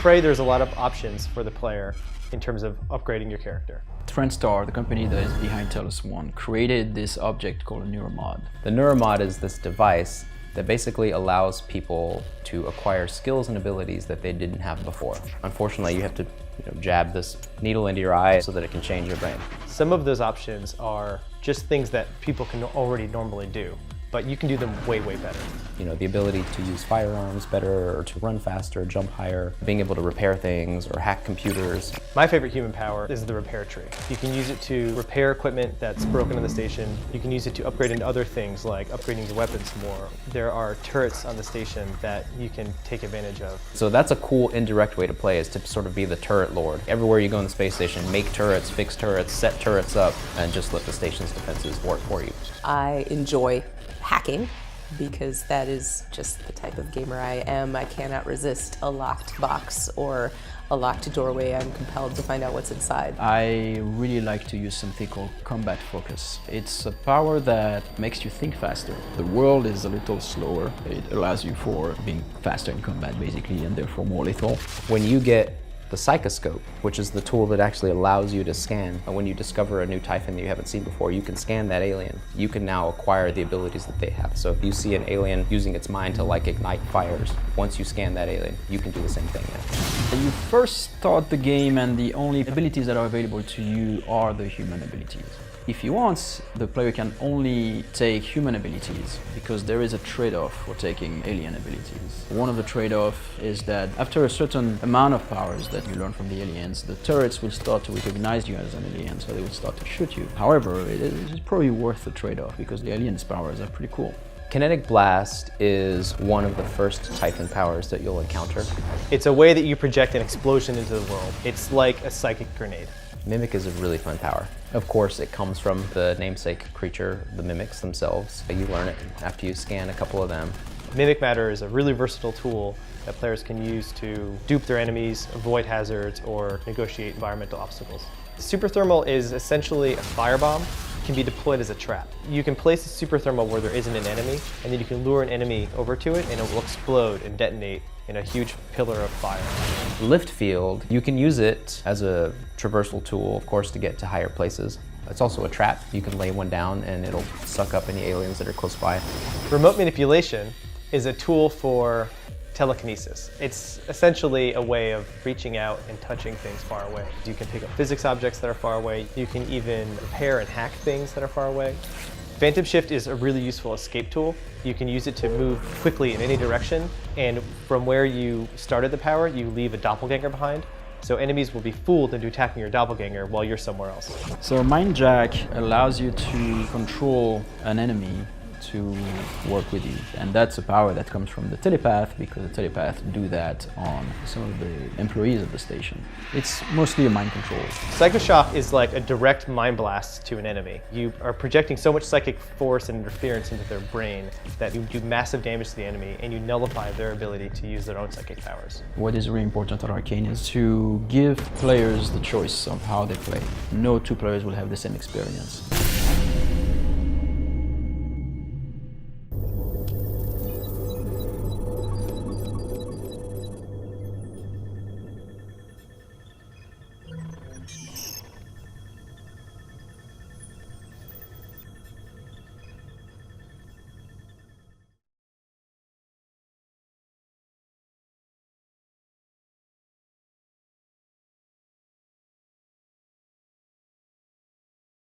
Prey, there's a lot of options for the player in terms of upgrading your character. TrendStar, the company that is behind Talos 1, created this object called a neuromod. The neuromod is this device that basically allows people to acquire skills and abilities that they didn't have before. Unfortunately, you have to jab this needle into your eye so that it can change your brain. Some of those options are just things that people can already normally do, but you can do them way, way better. The ability to use firearms better, or to run faster, jump higher, being able to repair things or hack computers. My favorite human power is the repair tree. You can use it to repair equipment that's broken on the station. You can use it to upgrade into other things like upgrading your weapons more. There are turrets on the station that you can take advantage of. So that's a cool indirect way to play, is to sort of be the turret lord. Everywhere you go in the space station, make turrets, fix turrets, set turrets up, and just let the station's defenses work for you. I enjoy hacking because that is just the type of gamer I am. I cannot resist a locked box or a locked doorway. I'm compelled to find out what's inside. I really like to use something called combat focus. It's a power that makes you think faster. The world is a little slower. It allows you for being faster in combat basically, and therefore more lethal. When you get the psychoscope, which is the tool that actually allows you to scan. When you discover a new Typhon that you haven't seen before, you can scan that alien. You can now acquire the abilities that they have. So if you see an alien using its mind to ignite fires, once you scan that alien, you can do the same thing now. You first start the game and the only abilities that are available to you are the human abilities. If you want, the player can only take human abilities because there is a trade-off for taking alien abilities. One of the trade-offs is that after a certain amount of powers that you learn from the aliens, the turrets will start to recognize you as an alien, so they will start to shoot you. However, it is probably worth the trade-off because the aliens' powers are pretty cool. Kinetic Blast is one of the first Typhon powers that you'll encounter. It's a way that you project an explosion into the world. It's like a psychic grenade. Mimic is a really fun power. Of course, it comes from the namesake creature, the mimics themselves. You learn it after you scan a couple of them. Mimic Matter is a really versatile tool that players can use to dupe their enemies, avoid hazards, or negotiate environmental obstacles. Super Thermal is essentially a firebomb. It can be deployed as a trap. You can place a Super Thermal where there isn't an enemy, and then you can lure an enemy over to it, and it will explode and detonate in a huge pillar of fire. Lift Field, you can use it as a traversal tool, of course, to get to higher places. It's also a trap. You can lay one down and it'll suck up any aliens that are close by. Remote Manipulation is a tool for telekinesis. It's essentially a way of reaching out and touching things far away. You can pick up physics objects that are far away. You can even repair and hack things that are far away. Phantom Shift is a really useful escape tool. You can use it to move quickly in any direction, and from where you started the power, you leave a doppelganger behind. So enemies will be fooled into attacking your doppelganger while you're somewhere else. So Mind Jack allows you to control an enemy to work with you, and that's a power that comes from the telepath, because the telepath do that on some of the employees of the station. It's mostly a mind control. Psychoshock is like a direct mind blast to an enemy. You are projecting so much psychic force and interference into their brain that you do massive damage to the enemy, and you nullify their ability to use their own psychic powers. What is really important at Arkane is to give players the choice of how they play. No two players will have the same experience.